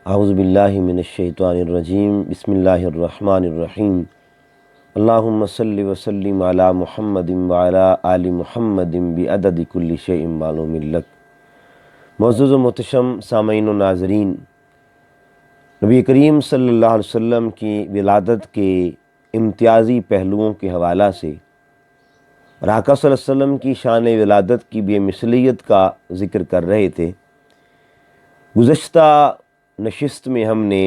اعوذ باللہ من الشیطان الرجیم بسم اللہ الرحمن الرحیم اللہم صلی وسلم علی محمد وعلی آل محمد بعدد کل شیء معلوم لک۔ معزز و محتشم سامعین و ناظرین، نبی کریم صلی اللہ علیہ وسلم کی ولادت کے امتیازی پہلوؤں کے حوالہ سے اور آقا صلی اللہ علیہ وسلم کی شان ولادت کی بے مثلیت کا ذکر کر رہے تھے۔ گزشتہ نشست میں ہم نے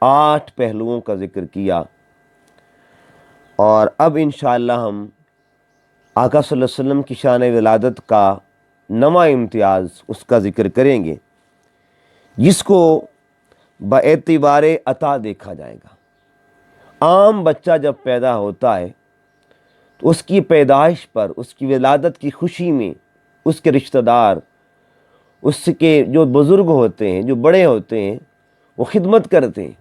8 پہلوؤں کا ذکر کیا اور اب انشاءاللہ ہم آقا صلی اللہ علیہ وسلم کی شان ولادت کا نواں امتیاز اس کا ذکر کریں گے، جس کو باعتبار عطا دیکھا جائے گا۔ عام بچہ جب پیدا ہوتا ہے تو اس کی پیدائش پر، اس کی ولادت کی خوشی میں اس کے رشتہ دار، اس کے جو بزرگ ہوتے ہیں، جو بڑے ہوتے ہیں، وہ خدمت کرتے ہیں۔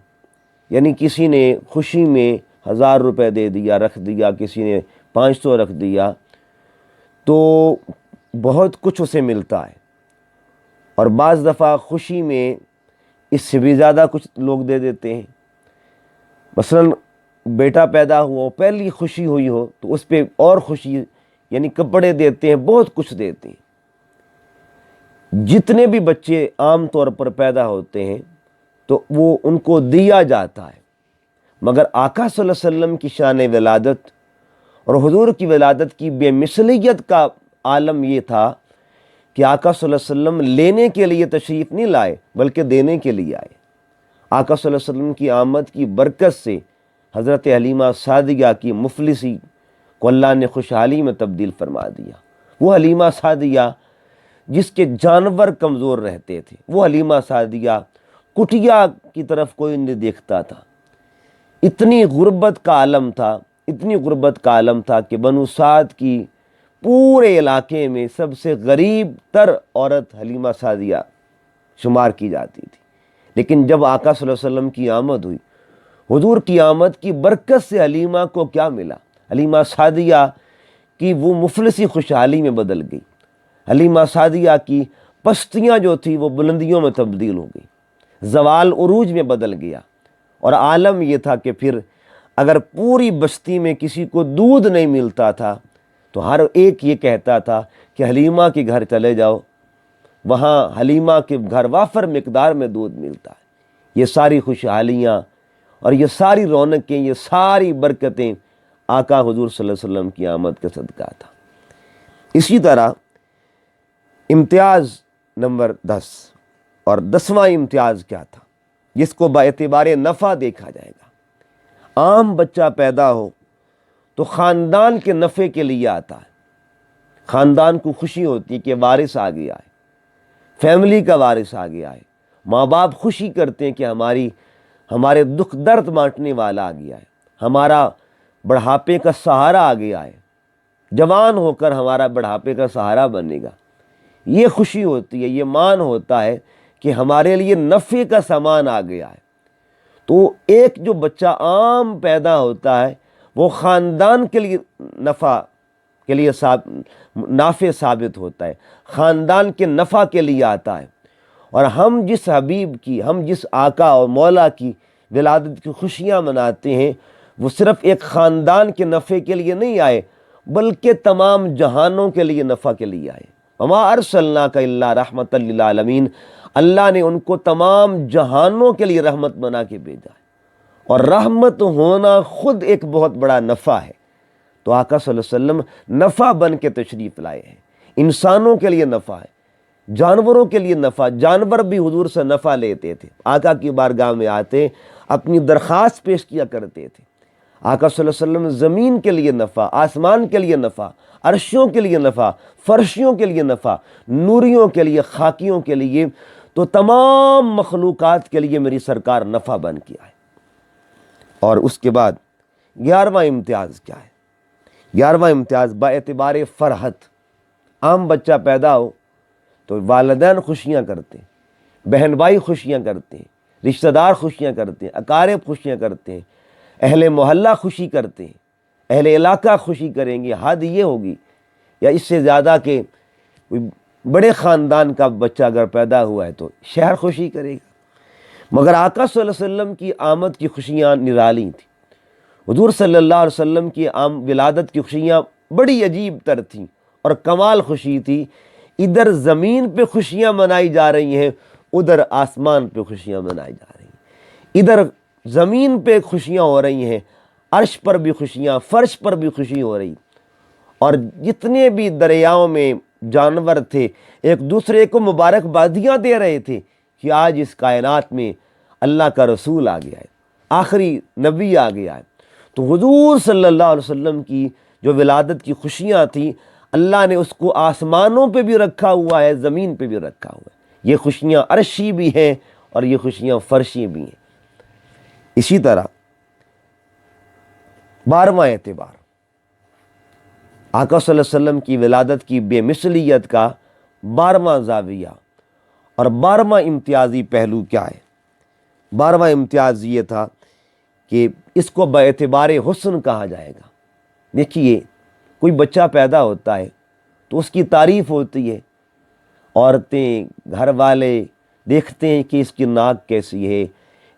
یعنی کسی نے خوشی میں 1000 روپے دے دیا، رکھ دیا، کسی نے 500 رکھ دیا، تو بہت کچھ اسے ملتا ہے۔ اور بعض دفعہ خوشی میں اس سے بھی زیادہ کچھ لوگ دے دیتے ہیں۔ مثلا بیٹا پیدا ہوا، پہلی خوشی ہوئی ہو تو اس پہ اور خوشی، یعنی کپڑے دیتے ہیں، بہت کچھ دیتے ہیں۔ جتنے بھی بچے عام طور پر پیدا ہوتے ہیں تو وہ ان کو دیا جاتا ہے، مگر آقا صلی اللہ علیہ وسلم کی شان ولادت اور حضور کی ولادت کی بے مثلیت کا عالم یہ تھا کہ آقا صلی اللہ علیہ وسلم لینے کے لیے تشریف نہیں لائے بلکہ دینے کے لیے آئے۔ آقا صلی اللہ علیہ وسلم کی آمد کی برکت سے حضرت حلیمہ سعدیہ کی مفلسی کو اللہ نے خوشحالی میں تبدیل فرما دیا۔ وہ حلیمہ سعدیہ جس کے جانور کمزور رہتے تھے، وہ حلیمہ سعدیہ کٹیا کی طرف کوئی نہیں دیکھتا تھا۔ اتنی غربت کا عالم تھا، اتنی غربت کا عالم تھا کہ بنو سعد کی پورے علاقے میں سب سے غریب تر عورت حلیمہ سعدیہ شمار کی جاتی تھی۔ لیکن جب آقا صلی اللہ علیہ وسلم کی آمد ہوئی، حضور کی آمد کی برکت سے حلیمہ کو کیا ملا؟ حلیمہ سعدیہ کی وہ مفلسی خوشحالی میں بدل گئی۔ حلیمہ سعدیہ کی پستیاں جو تھی وہ بلندیوں میں تبدیل ہو گئی، زوال عروج میں بدل گیا۔ اور عالم یہ تھا کہ پھر اگر پوری بستی میں کسی کو دودھ نہیں ملتا تھا تو ہر ایک یہ کہتا تھا کہ حلیمہ کے گھر چلے جاؤ، وہاں حلیمہ کے گھر وافر مقدار میں دودھ ملتا ہے۔ یہ ساری خوشحالیاں اور یہ ساری رونقیں، یہ ساری برکتیں آقا حضور صلی اللہ علیہ وسلم کی آمد کا صدقہ تھا۔ اسی طرح امتیاز نمبر 10 اور 10واں امتیاز کیا تھا، جس کو باعتبار نفع دیکھا جائے گا۔ عام بچہ پیدا ہو تو خاندان کے نفع کے لیے آتا ہے، خاندان کو خوشی ہوتی ہے کہ وارث آ گیا ہے، فیملی کا وارث آ گیا ہے۔ ماں باپ خوشی کرتے ہیں کہ ہمارے دکھ درد بانٹنے والا آ گیا ہے، ہمارا بڑھاپے کا سہارا آ گیا ہے، جوان ہو کر ہمارا بڑھاپے کا سہارا بنے گا۔ یہ خوشی ہوتی ہے، یہ مان ہوتا ہے کہ ہمارے لیے نفع کا سامان آ گیا ہے۔ تو ایک جو بچہ عام پیدا ہوتا ہے وہ خاندان کے لیے نفع کے لیے نافع ثابت ہوتا ہے، خاندان کے نفع کے لیے آتا ہے۔ اور ہم جس حبیب کی، ہم جس آقا اور مولا کی ولادت کی خوشیاں مناتے ہیں، وہ صرف ایک خاندان کے نفع کے لیے نہیں آئے بلکہ تمام جہانوں کے لیے نفع کے لیے آئے۔ وما ارسلناک الا رحمۃ للعالمین، اللہ نے ان کو تمام جہانوں کے لیے رحمت بنا کے بھیجا ہے۔ اور رحمت ہونا خود ایک بہت بڑا نفع ہے۔ تو آقا صلی اللہ علیہ وسلم نفع بن کے تشریف لائے ہیں۔ انسانوں کے لیے نفع ہے، جانوروں کے لیے نفع، جانور بھی حضور سے نفع لیتے تھے، آقا کی بارگاہ میں آتے اپنی درخواست پیش کیا کرتے تھے۔ آقا صلی اللہ علیہ وسلم زمین کے لیے نفع، آسمان کے لیے نفع، عرشوں کے لیے نفع، فرشیوں کے لیے نفع، نوریوں کے لیے، خاکیوں کے لیے، تو تمام مخلوقات کے لیے میری سرکار نفع بن کے آئے۔ اور اس کے بعد 11واں امتیاز کیا ہے؟ 11واں امتیاز باعتبار فرحت۔ عام بچہ پیدا ہو تو والدین خوشیاں کرتے ہیں، بہن بھائی خوشیاں کرتے ہیں، رشتہ دار خوشیاں کرتے ہیں، اقارب خوشیاں کرتے ہیں، اہل محلہ خوشی کرتے ہیں، اہل علاقہ خوشی کریں گے۔ حد یہ ہوگی یا اس سے زیادہ کہ بڑے خاندان کا بچہ اگر پیدا ہوا ہے تو شہر خوشی کرے گا۔ مگر آقا صلی اللہ علیہ وسلم کی آمد کی خوشیاں نرالی تھیں۔ حضور صلی اللہ علیہ وسلم کی ولادت کی خوشیاں بڑی عجیب تر تھیں اور کمال خوشی تھی۔ ادھر زمین پہ خوشیاں منائی جا رہی ہیں، ادھر آسمان پہ خوشیاں منائی جا رہی ہیں۔ ادھر زمین پہ خوشیاں ہو رہی ہیں، عرش پر بھی خوشیاں، فرش پر بھی خوشی ہو رہی، اور جتنے بھی دریاؤں میں جانور تھے ایک دوسرے کو مبارکبادیاں دے رہے تھے کہ آج اس کائنات میں اللہ کا رسول آ گیا ہے، آخری نبی آ گیا ہے۔ تو حضور صلی اللہ علیہ وسلم کی جو ولادت کی خوشیاں تھیں، اللہ نے اس کو آسمانوں پہ بھی رکھا ہوا ہے، زمین پہ بھی رکھا ہوا ہے۔ یہ خوشیاں عرشی بھی ہیں اور یہ خوشیاں فرشی بھی ہیں۔ اسی طرح 12واں اعتبار، آقا صلی اللہ علیہ وسلم کی ولادت کی بے مثلیت کا 12واں زاویہ اور 12واں امتیازی پہلو کیا ہے؟ 12واں امتیاز یہ تھا کہ اس کو باعتبار حسن کہا جائے گا۔ دیکھیے، کوئی بچہ پیدا ہوتا ہے تو اس کی تعریف ہوتی ہے، عورتیں، گھر والے دیکھتے ہیں کہ اس کی ناک کیسی ہے،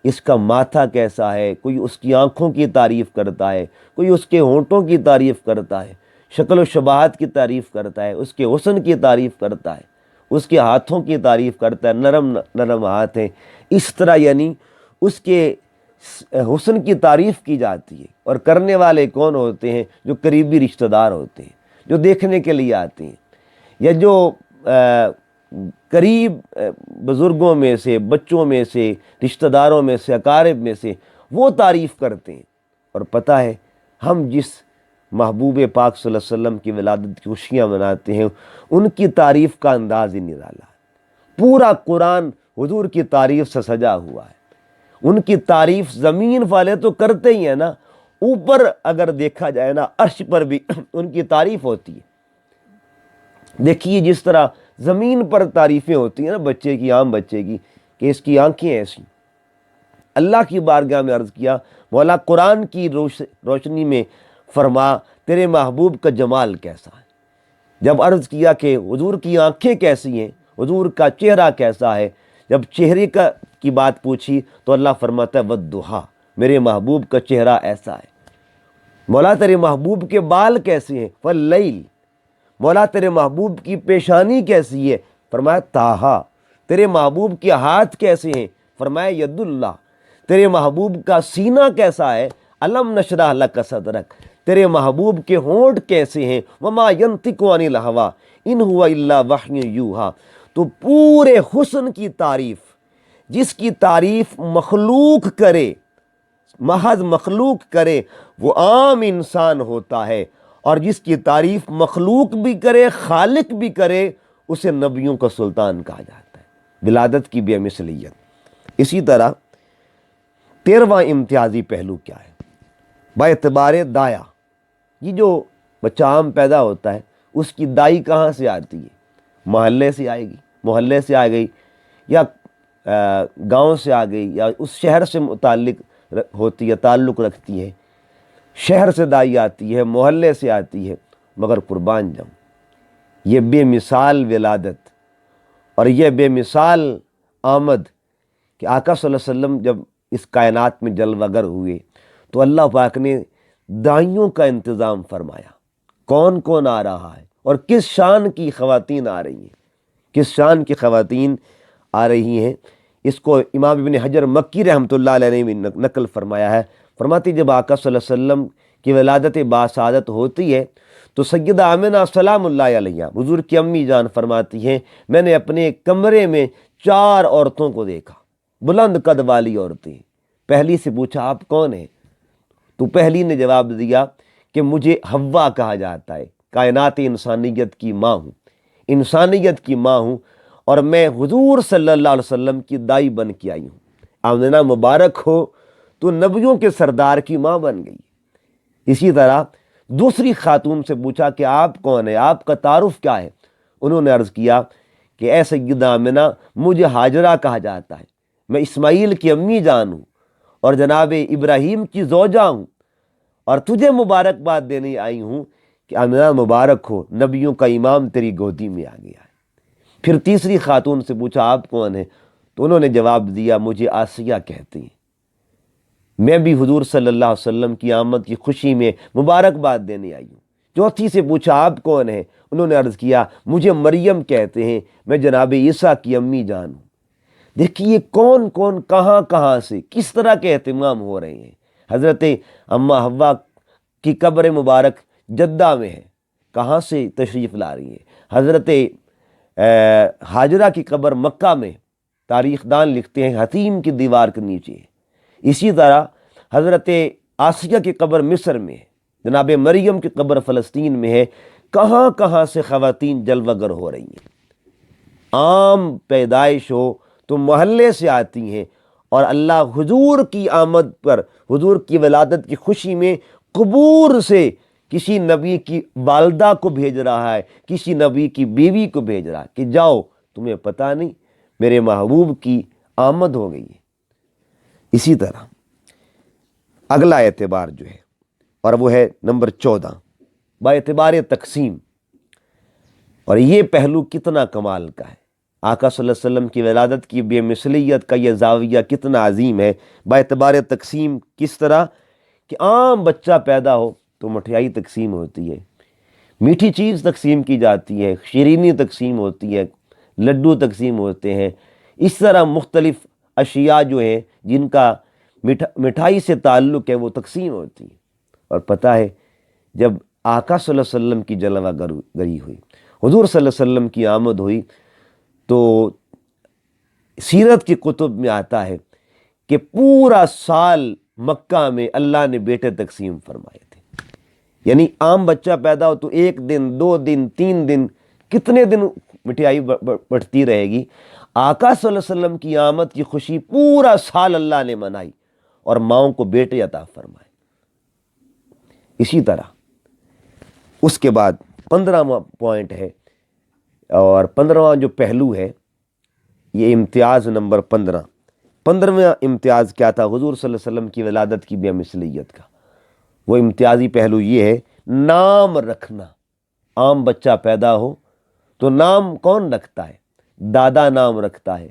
اس کا ماتھا کیسا ہے، کوئی اس کی آنکھوں کی تعریف کرتا ہے، کوئی اس کے ہونٹوں کی تعریف کرتا ہے، شکل و شباہت کی تعریف کرتا ہے، اس کے حسن کی تعریف کرتا ہے، اس کے ہاتھوں کی تعریف کرتا ہے، نرم نرم ہاتھ ہیں۔ اس طرح یعنی اس کے حسن کی تعریف کی جاتی ہے۔ اور کرنے والے کون ہوتے ہیں؟ جو قریبی رشتہ دار ہوتے ہیں، جو دیکھنے کے لیے آتے ہیں، یا جو قریب بزرگوں میں سے، بچوں میں سے، رشتہ داروں میں سے، اقارب میں سے، وہ تعریف کرتے ہیں۔ اور پتہ ہے ہم جس محبوب پاک صلی اللہ علیہ وسلم کی ولادت کی خوشیاں مناتے ہیں، ان کی تعریف کا انداز ہی نرالا ہے۔ پورا قرآن حضور کی تعریف سے سجا ہوا ہے۔ ان کی تعریف زمین والے تو کرتے ہی ہیں نا، اوپر اگر دیکھا جائے نا، عرش پر بھی ان کی تعریف ہوتی ہے۔ دیکھیے جس طرح زمین پر تعریفیں ہوتی ہیں نا بچے کی، عام بچے کی، کہ اس کی آنکھیں ایسی، اللہ کی بارگاہ میں عرض کیا، مولا قرآن کی روشنی میں فرما تیرے محبوب کا جمال کیسا ہے۔ جب عرض کیا کہ حضور کی آنکھیں کیسی ہیں، حضور کا چہرہ کیسا ہے، جب چہرے کی بات پوچھی تو اللہ فرماتا ہے والضحیٰ، میرے محبوب کا چہرہ ایسا ہے۔ مولا تیرے محبوب کے بال کیسے ہیں؟ واللیل، مولا تیرے محبوب کی پیشانی کیسی ہے؟ فرمایا تاہا۔ تیرے محبوب کے ہاتھ کیسے ہیں؟ فرمایا ید اللہ۔ تیرے محبوب کا سینہ کیسا ہے؟ الم نشرح لک صدرک۔ تیرے محبوب کے ہونٹ کیسے ہیں؟ وما ینطق عن الہوی ان ہوا الا وحی یوحی۔ تو پورے حسن کی تعریف، جس کی تعریف مخلوق کرے، محض مخلوق کرے، وہ عام انسان ہوتا ہے، اور جس کی تعریف مخلوق بھی کرے، خالق بھی کرے، اسے نبیوں کا سلطان کہا جاتا ہے۔ ولادت کی بے مثلیت۔ اسی طرح 13واں امتیازی پہلو کیا ہے؟ باعتبار دایا، یہ جو بچہ عام پیدا ہوتا ہے اس کی دائی کہاں سے آتی ہے؟ محلے سے آئے گی، محلے سے آ گئی، یا گاؤں سے آ گئی، یا اس شہر سے متعلق ہوتی ہے، تعلق رکھتی ہے۔ شہر سے دائی آتی ہے، محلے سے آتی ہے، مگر قربان جاؤں، یہ بے مثال ولادت اور یہ بے مثال آمد کہ آقا صلی اللہ علیہ وسلم جب اس کائنات میں جلوہ گر ہوئے تو اللہ پاک نے دائیوں کا انتظام فرمایا۔ کون کون آ رہا ہے اور کس شان کی خواتین آ رہی ہیں، کس شان کی خواتین آ رہی ہیں، اس کو امام ابن حجر مکی رحمۃ اللہ علیہ نے بھی نقل فرمایا ہے۔ فرماتی جب آقا صلی اللہ علیہ وسلم کی ولادت باسعادت ہوتی ہے تو سیدہ آمنہ سلام اللہ علیہ، حضور کی امی جان فرماتی ہیں، میں نے اپنے کمرے میں 4 عورتوں کو دیکھا، بلند قد والی عورتیں۔ پہلی سے پوچھا آپ کون ہیں؟ تو پہلی نے جواب دیا کہ مجھے حوا کہا جاتا ہے، کائنات انسانیت کی ماں ہوں، انسانیت کی ماں ہوں، اور میں حضور صلی اللہ علیہ وسلم کی دائی بن کے آئی ہوں۔ آمنہ مبارک ہو، تو نبیوں کے سردار کی ماں بن گئی۔ اسی طرح دوسری خاتون سے پوچھا کہ آپ کون ہیں، آپ کا تعارف کیا ہے؟ انہوں نے عرض کیا کہ اے سیدہ آمنہ، مجھے ہاجرہ کہا جاتا ہے، میں اسماعیل کی امی جان ہوں اور جناب ابراہیم کی زوجہ ہوں، اور تجھے مبارکباد دینے آئی ہوں کہ آمنہ مبارک ہو، نبیوں کا امام تیری گودی میں آ گیا ہے۔ پھر تیسری خاتون سے پوچھا آپ کون ہیں؟ تو انہوں نے جواب دیا مجھے آسیہ کہتی ہیں، میں بھی حضور صلی اللہ علیہ وسلم کی آمد کی خوشی میں مبارکباد دینے آئی ہوں۔ چوتھی سے پوچھا آپ کون ہیں؟ انہوں نے عرض کیا مجھے مریم کہتے ہیں، میں جناب عیسیٰ کی امی جان ہوں۔ دیکھیے کون کون کہاں کہاں سے کس طرح کے اہتمام ہو رہے ہیں۔ حضرت اماں حوا کی قبر مبارک جدہ میں ہے، کہاں سے تشریف لا رہی ہیں۔ حضرت ہاجرہ کی قبر مکہ میں، تاریخ دان لکھتے ہیں حتیم کی دیوار کے نیچے ہے۔ اسی طرح حضرت آسیہ کی قبر مصر میں ہے، جناب مریم کی قبر فلسطین میں ہے۔ کہاں کہاں سے خواتین جلوہ گر ہو رہی ہیں۔ عام پیدائش ہو تو محلے سے آتی ہیں، اور اللہ حضور کی آمد پر، حضور کی ولادت کی خوشی میں قبور سے کسی نبی کی والدہ کو بھیج رہا ہے، کسی نبی کی بیوی کو بھیج رہا ہے کہ جاؤ، تمہیں پتہ نہیں میرے محبوب کی آمد ہو گئی ہے۔ اسی طرح اگلا اعتبار جو ہے، اور وہ ہے نمبر 14، با اعتبار تقسیم۔ اور یہ پہلو کتنا کمال کا ہے، آقا صلی اللہ علیہ وسلم کی ولادت کی بے مثلیت کا یہ زاویہ کتنا عظیم ہے۔ با اعتبار تقسیم کس طرح کہ عام بچہ پیدا ہو تو مٹھائی تقسیم ہوتی ہے، میٹھی چیز تقسیم کی جاتی ہے، شیرینی تقسیم ہوتی ہے، لڈو تقسیم ہوتے ہیں۔ اس طرح مختلف اشیاء جو ہیں جن کا مٹھائی سے تعلق ہے وہ تقسیم ہوتی ہیں۔ اور پتہ ہے جب آقا صلی اللہ علیہ وسلم کی جلوہ گری ہوئی، حضور صلی اللہ علیہ وسلم کی آمد ہوئی، تو سیرت کی کتب میں آتا ہے کہ پورا سال مکہ میں اللہ نے بیٹے تقسیم فرمائے تھے۔ یعنی عام بچہ پیدا ہو تو 1 دن 2 دن 3 دن، کتنے دن مٹھائی بٹتی رہے گی۔ آقا صلی اللہ علیہ وسلم کی آمد کی خوشی پورا سال اللہ نے منائی اور ماؤں کو بیٹے عطا فرمائے۔ اسی طرح اس کے بعد 15واں پوائنٹ ہے، اور 15واں جو پہلو ہے، یہ امتیاز نمبر 15واں امتیاز کیا تھا حضور صلی اللہ علیہ وسلم کی ولادت کی بے مثلیت کا؟ وہ امتیازی پہلو یہ ہے نام رکھنا۔ عام بچہ پیدا ہو تو نام کون رکھتا ہے؟ دادا نام رکھتا ہے،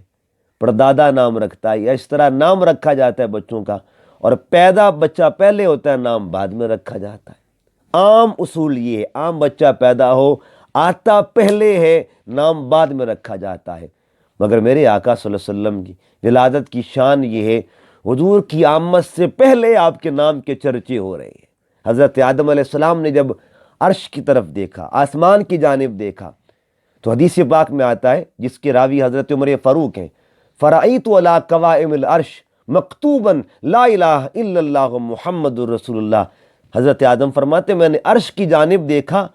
پردادا نام رکھتا ہے، یا اس طرح نام رکھا جاتا ہے بچوں کا، اور پیدا بچہ پہلے ہوتا ہے، نام بعد میں رکھا جاتا ہے۔ عام اصول یہ ہے، عام بچہ پیدا ہو آتا پہلے ہے، نام بعد میں رکھا جاتا ہے۔ مگر میرے آقا صلی اللہ علیہ وسلم کی ولادت کی شان یہ ہے، حضور کی آمد سے پہلے آپ کے نام کے چرچے ہو رہے ہیں۔ حضرت آدم علیہ السلام نے جب عرش کی طرف دیکھا، آسمان کی جانب دیکھا، تو حدیث پاک میں آتا ہے جس کے راوی حضرت عمر فاروق ہیں، فَرَأَيْتُ عَلَىٰ قَوَائِمِ الْعَرْشِ مَكْتُوبًا لَا الَٰهَ إِلَّا اللَّهُ مُحَمَّدٌ رسول اللہ۔ حضرت آدم فرماتے میں نے عرش کی جانب دیکھا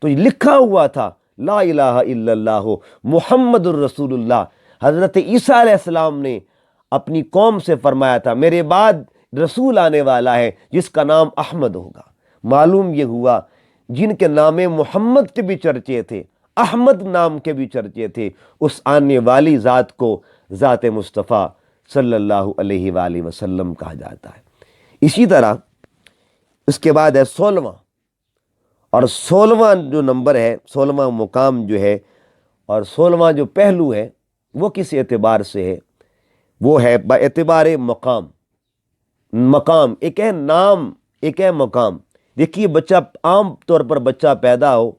تو لکھا ہوا تھا لا الہ الا اللہ محمد الرسول اللہ۔ حضرت عیسیٰ علیہ السلام نے اپنی قوم سے فرمایا تھا میرے بعد رسول آنے والا ہے جس کا نام احمد ہوگا۔ معلوم یہ ہوا جن کے نام محمد کے بھی چرچے تھے، احمد نام کے بھی چرچے تھے، اس آنے والی ذات کو ذات مصطفیٰ صلی اللہ علیہ وآلہ وسلم کہا جاتا ہے۔ اسی طرح اس کے بعد ہے 16واں، اور 16واں جو نمبر ہے، 16واں مقام جو ہے، اور 16واں جو پہلو ہے وہ کس اعتبار سے ہے؟ وہ ہے با اعتبار مقام۔ مقام ایک ہے نام، ایک ہے مقام۔ دیکھیے بچہ عام طور پر بچہ پیدا ہو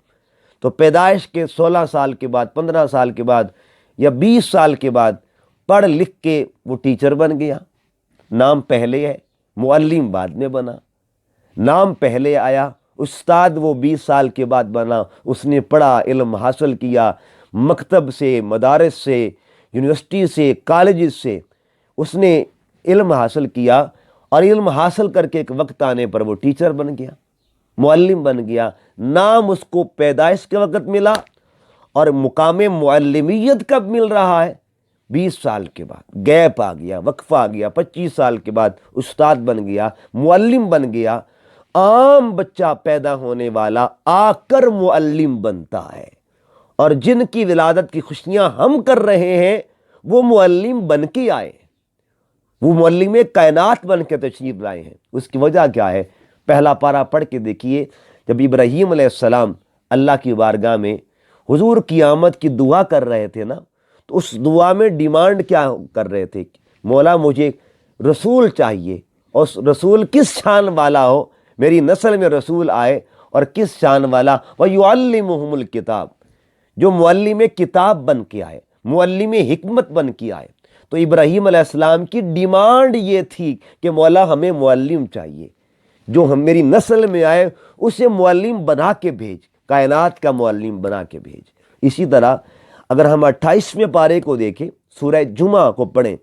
تو پیدائش کے 16 سال کے بعد، 15 سال کے بعد یا 20 سال کے بعد پڑھ لکھ کے وہ ٹیچر بن گیا، نام پہلے ہے، معلم بعد میں بنا۔ نام پہلے آیا، استاد وہ 20 سال کے بعد بنا، اس نے پڑھا، علم حاصل کیا، مکتب سے، مدارس سے، یونیورسٹی سے، کالجز سے اس نے علم حاصل کیا، اور علم حاصل کر کے ایک وقت آنے پر وہ ٹیچر بن گیا، معلم بن گیا۔ نام اس کو پیدائش کے وقت ملا، اور مقام معلمیت کب مل رہا ہے؟ 20 سال کے بعد گیپ آ گیا، وقفہ آ گیا، 25 سال کے بعد استاد بن گیا، معلم بن گیا۔ عام بچہ پیدا ہونے والا آ کر معلم بنتا ہے، اور جن کی ولادت کی خوشیاں ہم کر رہے ہیں وہ معلم بن کے آئے، وہ معلم کائنات بن کے تشریف لائے ہیں۔ اس کی وجہ کیا ہے؟ پہلا پارہ پڑھ کے دیکھیے، جب ابراہیم علیہ السلام اللہ کی بارگاہ میں حضور کی آمد کی دعا کر رہے تھے نا، تو اس دعا میں ڈیمانڈ کیا کر رہے تھے؟ مولا مجھے رسول چاہیے، اور رسول کس شان والا ہو، میری نسل میں رسول آئے، اور کس شان والا، وَيُعَلِّمُهُمُ الْكِتَابَ، جو معلم کتاب بن کے آئے، معلم حکمت بن کے آئے۔ تو ابراہیم علیہ السلام کی ڈیمانڈ یہ تھی کہ مولا ہمیں معلم چاہیے، جو ہم میری نسل میں آئے اسے معلم بنا کے بھیج، کائنات کا معلم بنا کے بھیج۔ اسی طرح اگر ہم 28ویں پارے کو دیکھیں، سورہ جمعہ کو پڑھیں،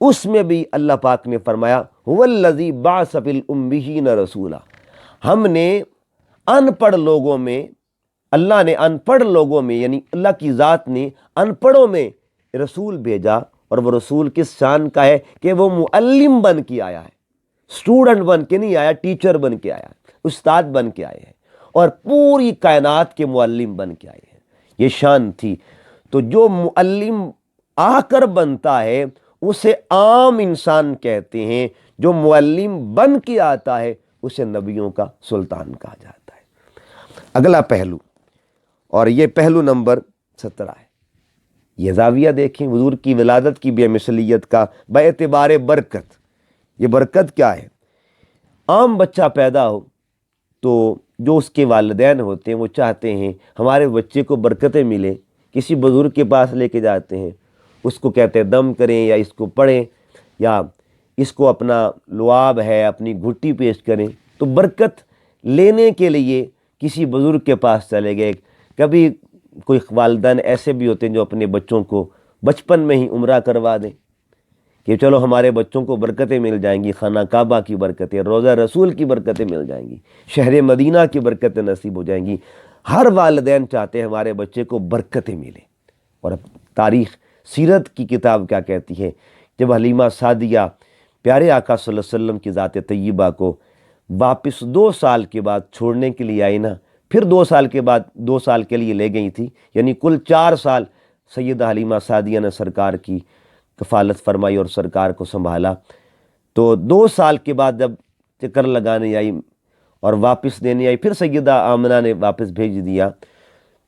اس میں بھی اللہ پاک نے فرمایا هُوَ الَّذِي بَعَثَ فِي الْأُمِّيِّينَ رَسُولًا، ہم نے ان پڑھ لوگوں میں، اللہ نے ان پڑھ لوگوں میں، یعنی اللہ کی ذات نے ان پڑھوں میں رسول بھیجا، اور وہ رسول کس شان کا ہے کہ وہ معلم بن کے آیا ہے، اسٹوڈنٹ بن کے نہیں آیا، ٹیچر بن کے آیا، استاد بن کے آئے ہیں، اور پوری کائنات کے معلم بن کے آئے ہیں۔ یہ شان تھی۔ تو جو معلم آ کر بنتا ہے اسے عام انسان کہتے ہیں، جو معلم بن کے آتا ہے اسے نبیوں کا سلطان کہا جاتا ہے۔ اگلا پہلو، اور یہ پہلو نمبر 17 ہے، یہ زاویہ دیکھیں حضور کی ولادت کی بے مثلیت کا باعتبار برکت۔ یہ برکت کیا ہے؟ عام بچہ پیدا ہو تو جو اس کے والدین ہوتے ہیں وہ چاہتے ہیں ہمارے بچے کو برکتیں ملیں، کسی بزرگ کے پاس لے کے جاتے ہیں، اس کو کہتے ہیں دم کریں، یا اس کو پڑھیں، یا اس کو اپنا لعاب ہے اپنی گھٹی پیش کریں۔ تو برکت لینے کے لیے کسی بزرگ کے پاس چلے گئے۔ کبھی کوئی والدین ایسے بھی ہوتے ہیں جو اپنے بچوں کو بچپن میں ہی عمرہ کروا دیں کہ چلو ہمارے بچوں کو برکتیں مل جائیں گی، خانہ کعبہ کی برکتیں، روضہ رسول کی برکتیں مل جائیں گی، شہر مدینہ کی برکتیں نصیب ہو جائیں گی۔ ہر والدین چاہتے ہیں ہمارے بچے کو برکتیں ملیں۔ اور اب تاریخ سیرت کی کتاب کیا کہتی ہے؟ جب حلیمہ سعدیہ پیارے آقا صلی اللہ علیہ وسلم کی ذات طیبہ کو واپس 2 سال کے بعد چھوڑنے کے لیے آئی نا، پھر 2 سال کے بعد 2 سال کے لیے لے گئی تھی، یعنی کل 4 سال سیدہ حلیمہ سعدیہ نے سرکار کی کفالت فرمائی اور سرکار کو سنبھالا۔ تو 2 سال کے بعد جب چکر لگانے آئی اور واپس دینے آئی، پھر سیدہ آمنہ نے واپس بھیج دیا۔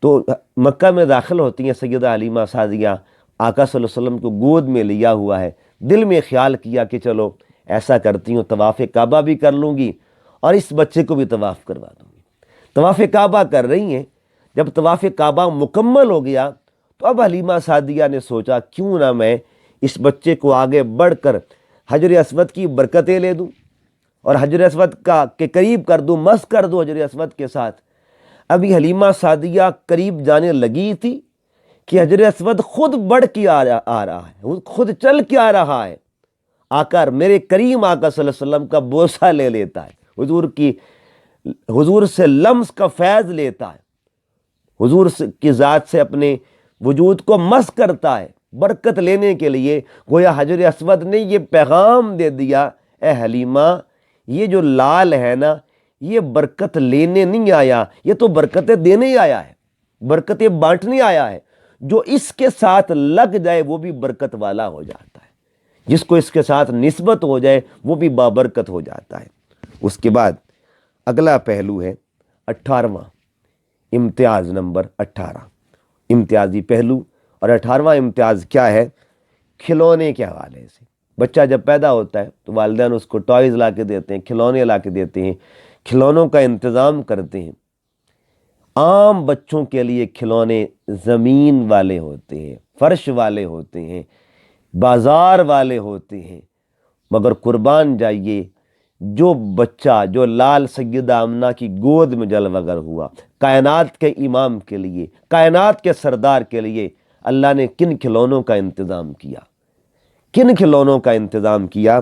تو مکہ میں داخل ہوتی ہیں سیدہ حلیمہ سعدیہ، آقا صلی اللہ علیہ وسلم کو گود میں لیا ہوا ہے، دل میں خیال کیا کہ چلو ایسا کرتی ہوں، طواف کعبہ بھی کر لوں گی اور اس بچے کو بھی طواف کروا دوں گی۔ طواف کعبہ کر رہی ہیں، جب طواف کعبہ مکمل ہو گیا تو اب حلیمہ سعدیہ نے سوچا کیوں نہ میں اس بچے کو آگے بڑھ کر حجر اسود کی برکتیں لے دوں اور حجر اسود کے قریب کر دوں، مس کر دوں حجر اسود کے ساتھ۔ ابھی حلیمہ سعدیہ قریب جانے لگی تھی کہ حجر اسود خود بڑھ کے آ رہا ہے، خود چل کے آ رہا ہے، آ کر میرے کریم آقا صلی اللہ علیہ وسلم کا بوسہ لے لیتا ہے، حضور سے لمس کا فیض لیتا ہے، حضور کی ذات سے اپنے وجود کو مس کرتا ہے برکت لینے کے لیے۔ گویا حجر اسود نے یہ پیغام دے دیا، اے حلیمہ یہ جو لال ہے نا، یہ برکت لینے نہیں آیا، یہ تو برکتیں دینے آیا ہے، برکتیں بانٹنے آیا ہے۔ جو اس کے ساتھ لگ جائے وہ بھی برکت والا ہو جاتا ہے، جس کو اس کے ساتھ نسبت ہو جائے وہ بھی بابرکت ہو جاتا ہے۔ اس کے بعد اگلا پہلو ہے 18واں، امتیاز نمبر 18، امتیازی پہلو۔ اور 18واں امتیاز کیا ہے؟ کھلونے کے حوالے سے۔ بچہ جب پیدا ہوتا ہے تو والدین اس کو ٹوائز لا کے دیتے ہیں، کھلونے لا کے دیتے ہیں، کھلونوں کا انتظام کرتے ہیں۔ عام بچوں کے لیے کھلونے زمین والے ہوتے ہیں، فرش والے ہوتے ہیں، بازار والے ہوتے ہیں، مگر قربان جائیے جو بچہ جو لال سیدہ آمنہ کی گود میں جلوہ گر ہوا، کائنات کے امام کے لیے، کائنات کے سردار کے لیے اللہ نے کن کھلونوں کا انتظام کیا، کن کھلونوں کا انتظام کیا۔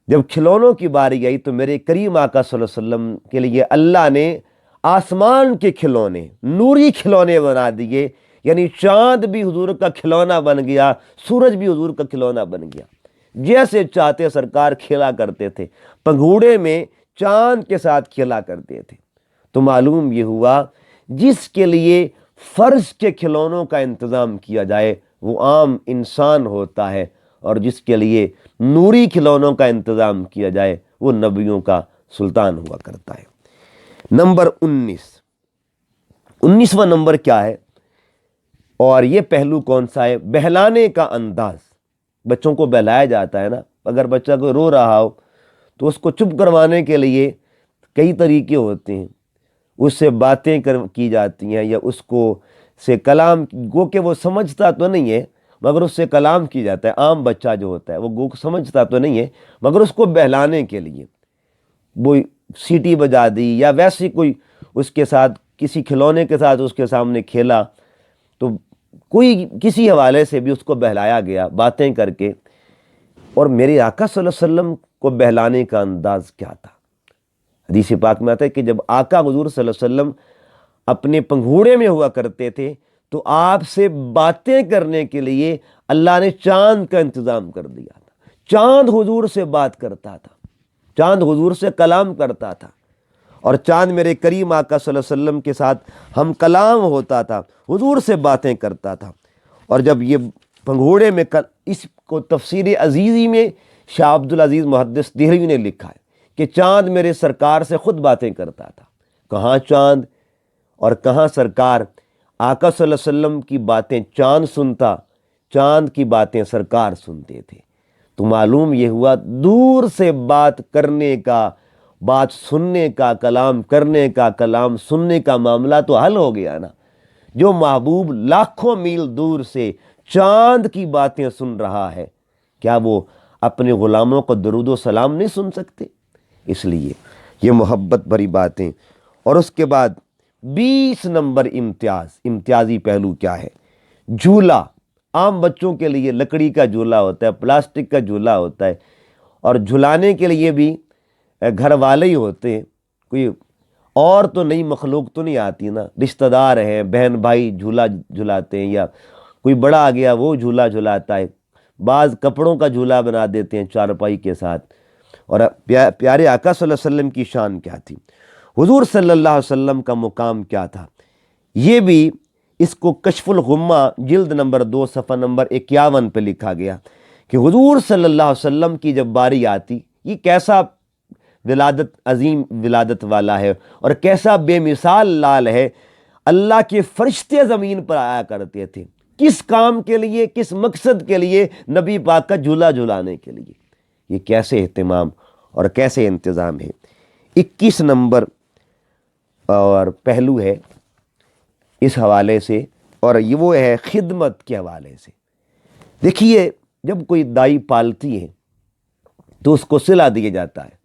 جب کھلونوں کی باری آئی تو میرے کریم آقا صلی اللہ علیہ وسلم کے لیے اللہ نے آسمان کے کھلونے، نوری کھلونے بنا دیے، یعنی چاند بھی حضور کا کھلونا بن گیا، سورج بھی حضور کا کھلونا بن گیا، جیسے چاہتے سرکار کھیلا کرتے تھے، پنگھوڑے میں چاند کے ساتھ کھیلا کرتے تھے۔ تو معلوم یہ ہوا جس کے لیے فرش کے کھلونوں کا انتظام کیا جائے وہ عام انسان ہوتا ہے، اور جس کے لیے نوری کھلونوں کا انتظام کیا جائے وہ نبیوں کا سلطان ہوا کرتا ہے۔ نمبر 19، 19واں نمبر کیا ہے؟ اور یہ پہلو کون سا ہے؟ بہلانے کا انداز. بچوں کو بہلایا جاتا ہے نا. اگر بچہ کوئی رو رہا ہو تو اس کو چپ کروانے کے لیے کئی طریقے ہوتے ہیں. اس سے باتیں کی جاتی ہیں، یا اس کو سے کلام، گو کہ وہ سمجھتا تو نہیں ہے مگر اس سے کلام کی جاتا ہے. عام بچہ جو ہوتا ہے وہ گو سمجھتا تو نہیں ہے مگر اس کو بہلانے کے لیے وہ سیٹی بجا دی، یا ویسے کوئی اس کے ساتھ کسی کھلونے کے ساتھ اس کے سامنے کھیلا، تو کوئی کسی حوالے سے بھی اس کو بہلایا گیا باتیں کر کے. اور میرے آقا صلی اللہ علیہ وسلم کو بہلانے کا انداز کیا تھا؟ حدیث پاک میں آتا ہے کہ جب آقا حضور صلی اللہ علیہ وسلم اپنے پنگھوڑے میں ہوا کرتے تھے تو آپ سے باتیں کرنے کے لیے اللہ نے چاند کا انتظام کر دیا تھا. چاند حضور سے بات کرتا تھا، چاند حضور سے کلام کرتا تھا، اور چاند میرے کریم آقا صلی اللہ علیہ وسلم کے ساتھ ہم کلام ہوتا تھا، حضور سے باتیں کرتا تھا. اور جب یہ پنگھوڑے میں اس کو تفسیر عزیزی میں شاہ عبد العزیز محدث دہلوی نے لکھا ہے کہ چاند میرے سرکار سے خود باتیں کرتا تھا. کہاں چاند اور کہاں سرکار؟ آقا صلی اللہ علیہ وسلم کی باتیں چاند سنتا، چاند کی باتیں سرکار سنتے تھے. تو معلوم یہ ہوا دور سے بات کرنے کا، بات سننے کا، کلام کرنے کا، کلام سننے کا معاملہ تو حل ہو گیا نا. جو محبوب لاکھوں میل دور سے چاند کی باتیں سن رہا ہے، کیا وہ اپنے غلاموں کو درود و سلام نہیں سن سکتے؟ اس لیے یہ محبت بھری باتیں. اور اس کے بعد 20 نمبر امتیازی پہلو کیا ہے؟ جھولا. عام بچوں کے لیے لکڑی کا جھولا ہوتا ہے، پلاسٹک کا جھولا ہوتا ہے، اور جھلانے کے لیے بھی گھر والے ہی ہوتے ہیں. کوئی اور تو نئی مخلوق تو نہیں آتی نا. رشتہ دار ہیں، بہن بھائی جھولا جھلاتے ہیں، یا کوئی بڑا آ گیا وہ جھولا جھلاتا ہے. بعض کپڑوں کا جھولا بنا دیتے ہیں چارپائی کے ساتھ. اور پیارے آقا صلی اللہ علیہ وسلم کی شان کیا تھی، حضور صلی اللہ علیہ وسلم کا مقام کیا تھا؟ یہ بھی اس کو کشف الغمہ جلد نمبر 2 صفحہ نمبر 51 پہ لکھا گیا کہ حضور صلی اللہ علیہ وسلم کی جب باری آتی، یہ کیسا ولادت، عظیم ولادت والا ہے اور کیسا بے مثال لال ہے. اللہ کے فرشتے زمین پر آیا کرتے تھے. کس کام کے لیے، کس مقصد کے لیے؟ نبی پاک کا جھولا جھلانے کے لیے. یہ کیسے اہتمام اور کیسے انتظام ہے. 21 نمبر اور پہلو ہے اس حوالے سے، اور یہ وہ ہے خدمت کے حوالے سے. دیکھیے، جب کوئی دائی پالتی ہے تو اس کو صلہ دیا جاتا ہے،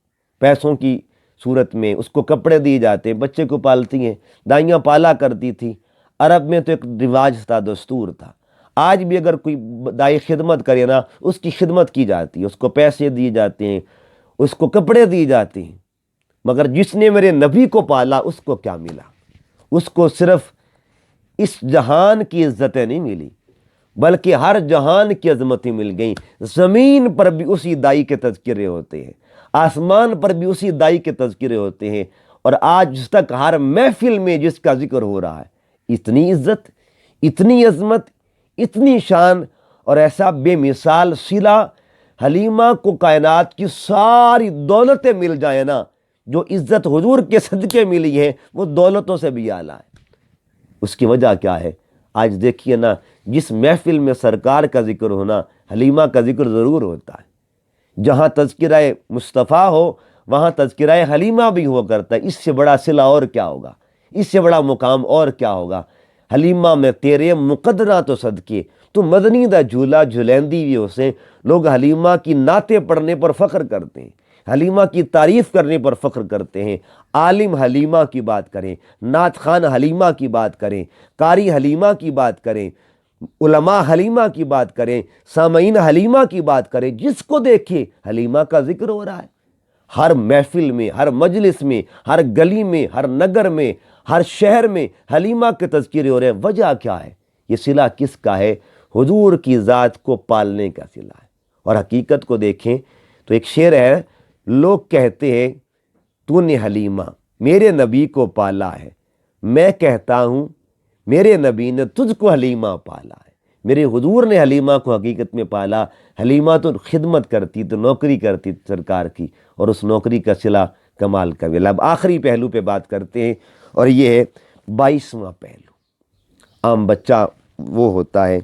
پیسوں کی صورت میں اس کو کپڑے دیے جاتے ہیں. بچے کو پالتی ہیں، دائیاں پالا کرتی تھی. عرب میں تو ایک رواج تھا، دستور تھا. آج بھی اگر کوئی دائی خدمت کرے نا، اس کی خدمت کی جاتی ہے، اس کو پیسے دیے جاتے ہیں، اس کو کپڑے دیے جاتے ہیں. مگر جس نے میرے نبی کو پالا اس کو کیا ملا؟ اس کو صرف اس جہان کی عزتیں نہیں ملی بلکہ ہر جہان کی عظمتیں مل گئیں. زمین پر بھی اسی دائی کے تذکرے ہوتے ہیں، آسمان پر بھی اسی دائی کے تذکرے ہوتے ہیں. اور آج تک ہر محفل میں جس کا ذکر ہو رہا ہے، اتنی عزت، اتنی عظمت، اتنی شان اور ایسا بے مثال صلہ. حلیمہ کو کائنات کی ساری دولتیں مل جائیں نا، جو عزت حضور کے صدقے ملی ہے وہ دولتوں سے بھی اعلیٰ ہے. اس کی وجہ کیا ہے؟ آج دیکھیے نا، جس محفل میں سرکار کا ذکر ہونا، حلیمہ کا ذکر ضرور ہوتا ہے. جہاں تذکرہ مصطفیٰ ہو وہاں تذکرہ حلیمہ بھی ہوا کرتا ہے. اس سے بڑا صلہ اور کیا ہوگا؟ اس سے بڑا مقام اور کیا ہوگا؟ حلیمہ میں تیرے مقدرہ تو صدقے، تو مدنی دا جھولا جھلیندی بھی اسے. لوگ حلیمہ کی نعتیں پڑھنے پر فخر کرتے ہیں، حلیمہ کی تعریف کرنے پر فخر کرتے ہیں. عالم حلیمہ کی بات کریں، نعت خوان حلیمہ کی بات کریں، قاری حلیمہ کی بات کریں، علماء حلیمہ کی بات کریں، سامعین حلیمہ کی بات کریں. جس کو دیکھے حلیمہ کا ذکر ہو رہا ہے. ہر محفل میں، ہر مجلس میں، ہر گلی میں، ہر نگر میں، ہر شہر میں حلیمہ کے تذکرے ہو رہے ہیں. وجہ کیا ہے؟ یہ صلہ کس کا ہے؟ حضور کی ذات کو پالنے کا صلہ ہے. اور حقیقت کو دیکھیں تو ایک شعر ہے، لوگ کہتے ہیں تو نے حلیمہ میرے نبی کو پالا ہے. میں کہتا ہوں میرے نبی نے تجھ کو حلیمہ پالا ہے. میرے حضور نے حلیمہ کو حقیقت میں پالا. حلیمہ تو خدمت کرتی، تو نوکری کرتی سرکار کی، اور اس نوکری کا صلہ کمال کا ویلا. اب آخری پہلو پہ بات کرتے ہیں، اور یہ ہے 22واں پہلو. عام بچہ وہ ہوتا ہے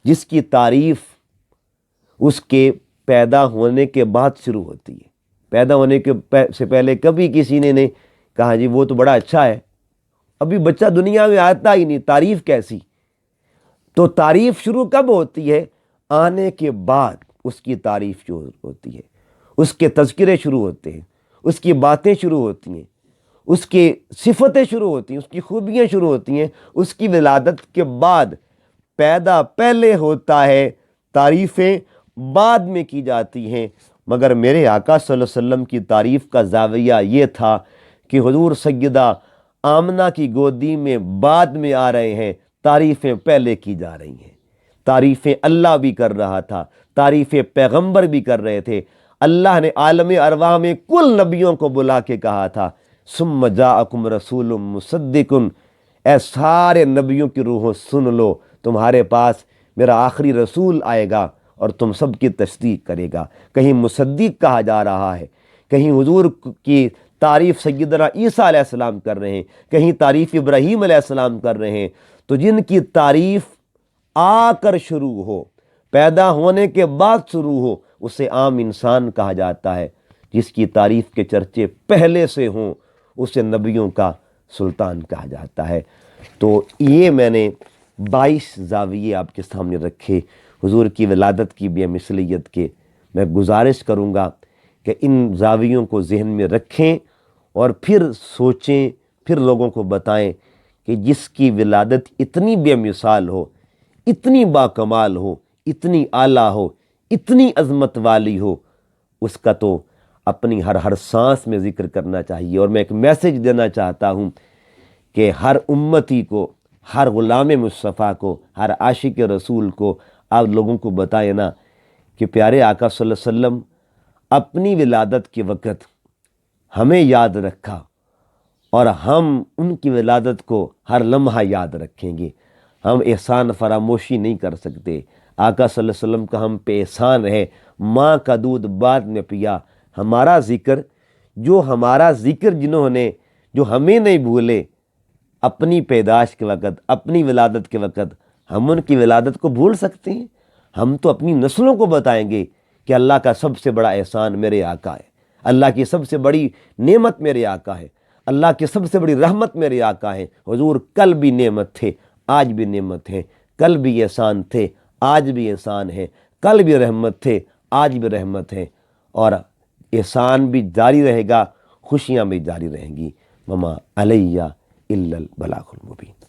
جس کی تعریف اس کے پیدا ہونے کے بعد شروع ہوتی ہے۔ پیدا ہونے کے سے پہلے کبھی کسی نے نہیں کہا جی وہ تو بڑا اچھا ہے، ابھی بچہ دنیا میں آتا ہی نہیں، تعریف کیسی؟ تو تعریف شروع کب ہوتی ہے؟ آنے کے بعد اس کی تعریف شروع ہوتی ہے، اس کے تذکرے شروع ہوتے ہیں، اس کی باتیں شروع ہوتی ہیں، اس کی صفتیں شروع ہوتی ہیں، اس کی خوبیاں شروع ہوتی ہیں۔ اس کی ولادت کے بعد پیدا پہلے ہوتا ہے، تعریفیں بعد میں کی جاتی ہیں۔ مگر میرے آقا صلی اللہ علیہ وسلم کی تعریف کا زاویہ یہ تھا کہ حضور سیدہ آمنہ کی گودی میں بعد میں آ رہے ہیں، تعریفیں پہلے کی جا رہی ہیں۔ تعریفیں اللہ بھی کر رہا تھا، تعریفیں پیغمبر بھی کر رہے تھے۔ اللہ نے عالم ارواح میں کل نبیوں کو بلا کے کہا تھا ثم جاءکم رسول مصدق، اے سارے نبیوں کی روحوں سن لو، تمہارے پاس میرا آخری رسول آئے گا اور تم سب کی تصدیق کرے گا۔ کہیں مصدق کہا جا رہا ہے، کہیں حضور کی تعریف سیدنا عیسیٰ علیہ السلام کر رہے ہیں، کہیں تعریف ابراہیم علیہ السلام کر رہے ہیں۔ تو جن کی تعریف آ کر شروع ہو، پیدا ہونے کے بعد شروع ہو، اسے عام انسان کہا جاتا ہے۔ جس کی تعریف کے چرچے پہلے سے ہوں اسے نبیوں کا سلطان کہا جاتا ہے۔ تو یہ میں نے 22 زاویے آپ کے سامنے رکھے حضور کی ولادت کی بے مثلیت کے۔ میں گزارش کروں گا کہ ان زاویوں کو ذہن میں رکھیں اور پھر سوچیں، پھر لوگوں کو بتائیں کہ جس کی ولادت اتنی بے مثال ہو، اتنی باکمال ہو، اتنی اعلیٰ ہو، اتنی عظمت والی ہو، اس کا تو اپنی ہر سانس میں ذکر کرنا چاہیے۔ اور میں ایک میسیج دینا چاہتا ہوں کہ ہر امتی کو، ہر غلام مصطفیٰ کو، ہر عاشق رسول کو آپ لوگوں کو بتائیں نا کہ پیارے آقا صلی اللہ علیہ وسلم اپنی ولادت کے وقت ہمیں یاد رکھا، اور ہم ان کی ولادت کو ہر لمحہ یاد رکھیں گے۔ ہم احسان فراموشی نہیں کر سکتے۔ آقا صلی اللہ علیہ وسلم کا ہم پہ احسان ہے، ماں کا دودھ بعد میں پیا۔ ہمارا ذکر جنہوں نے، جو ہمیں نہیں بھولے اپنی پیدائش کے وقت، اپنی ولادت کے وقت، ہم ان کی ولادت کو بھول سکتے ہیں؟ ہم تو اپنی نسلوں کو بتائیں گے کہ اللہ کا سب سے بڑا احسان میرے آقا ہے، اللہ کی سب سے بڑی نعمت میرے آقا ہے، اللہ کی سب سے بڑی رحمت میرے آقا ہے۔ حضور کل بھی نعمت تھے، آج بھی نعمت ہیں، کل بھی احسان تھے، آج بھی احسان ہے، کل بھی رحمت تھے، آج بھی رحمت ہے، اور احسان بھی جاری رہے گا، خوشیاں بھی جاری رہیں گی۔ وما علیہ الا البلاغ المبین۔